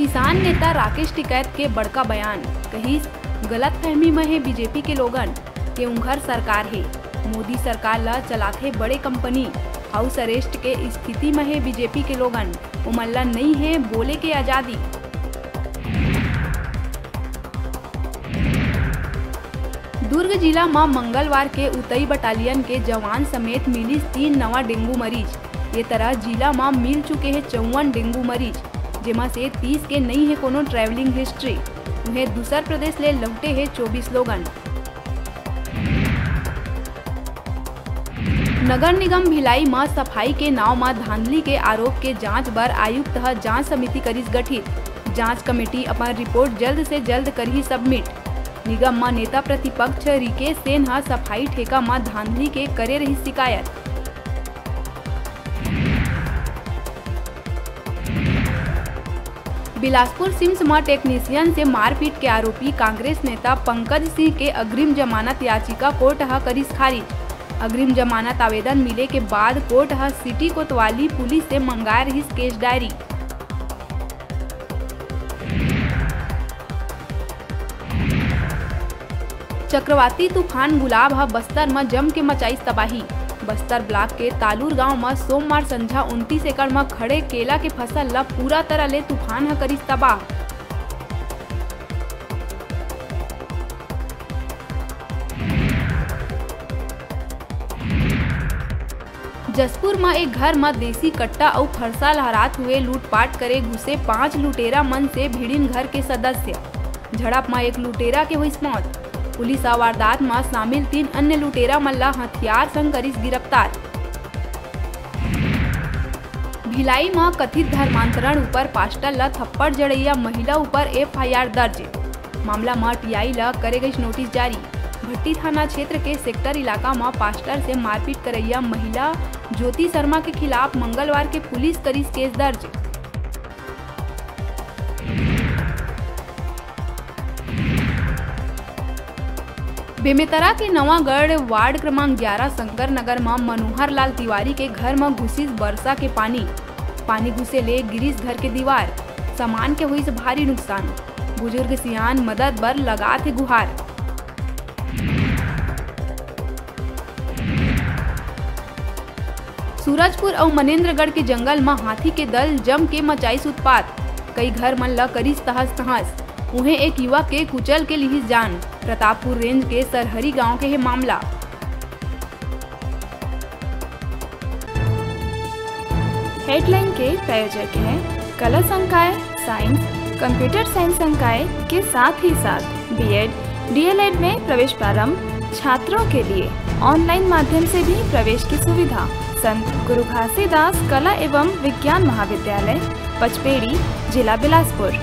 किसान नेता राकेश टिकैत के बड़का बयान, कही गलत फहमी में है बीजेपी के लोगन के उंघर सरकार है। मोदी सरकार ला चलाते बड़े कंपनी, हाउस अरेस्ट के स्थिति में है बीजेपी के लोगन, उमल्ला नहीं है बोले के आजादी। दुर्ग जिला में मंगलवार के उतई बटालियन के जवान समेत मिली 3 नवा डेंगू मरीज। ये तरह जिला में मिल चुके हैं 54 डेंगू मरीज, जेमा से 30 के नहीं है कोनो ट्रैवलिंग हिस्ट्री। उन्हें दूसर प्रदेश ले लौटे हैं 24 लोगन। नगर निगम भिलाई में सफाई के नाव में धांधली के आरोप के जांच बर आयुक्त जांच समिति करिस गठित। जांच कमेटी अपन रिपोर्ट जल्द से जल्द करी सबमिट। निगम में नेता प्रतिपक्ष रिकेश सेन सफाई ठेका में धांधली के करे रही शिकायत। बिलासपुर सिम्स में टेक्नीशियन से मारपीट के आरोपी कांग्रेस नेता पंकज सिंह के अग्रिम जमानत याचिका कोर्ट करिस खारिज। अग्रिम जमानत आवेदन मिले के बाद कोर्ट सिटी कोतवाली पुलिस से मंगा रही केस डायरी। चक्रवाती तूफान गुलाब बस्तर में जम के मचाई तबाही। बस्तर ब्लॉक के तालूर गांव में सोमवार संझा 29 एकड़ में खड़े केला के फसल ला पूरा तरह ले तूफान करी तबाह। जसपुर में एक घर में देसी कट्टा और फरसा लहरात हुए लूटपाट करे घुसे 5 लुटेरा मन से भिड़िन घर के सदस्य। झड़प में एक लुटेरा के हुई मौत। पुलिस वारदात में शामिल 3 अन्य लुटेरा मल्ला हथियार संग करिस गिरफ्तार। भिलाई में कथित धर्मांतरण ऊपर पास्टर ला थप्पड़ जड़ैया महिला ऊपर FIR दर्ज। मामला में TI ला करे गई नोटिस जारी। भट्टी थाना क्षेत्र के सेक्टर इलाका में पास्टर से मारपीट करैया महिला ज्योति शर्मा के खिलाफ मंगलवार के पुलिस करिस केस दर्ज। बेमेतरा के नवागढ़ वार्ड क्रमांक 11 शंकर नगर में मनोहर लाल तिवारी के घर में घुसिस वर्षा के पानी घुसे ले गिरिस घर के दीवार। सामान के हुई से भारी नुकसान। बुजुर्ग सियान मदद बर लगा थे गुहार। सूरजपुर और मनेन्द्रगढ़ के जंगल में हाथी के दल जम के मचाइस उत्पात। कई घर मन ला करिस तहस तहस। उन्हें एक युवक के कुचल के लिहिस जान। प्रतापपुर रेंज के सरहरी गांव के है मामला। हेडलाइन के प्रायोजक हैं कला संकाय साइंस, कंप्यूटर साइंस संकाय के साथ ही साथ BEd, DLEd में प्रवेश प्रारंभ। छात्रों के लिए ऑनलाइन माध्यम से भी प्रवेश की सुविधा। संत गुरु घासीदास कला एवं विज्ञान महाविद्यालय, पचपेड़ी, जिला बिलासपुर।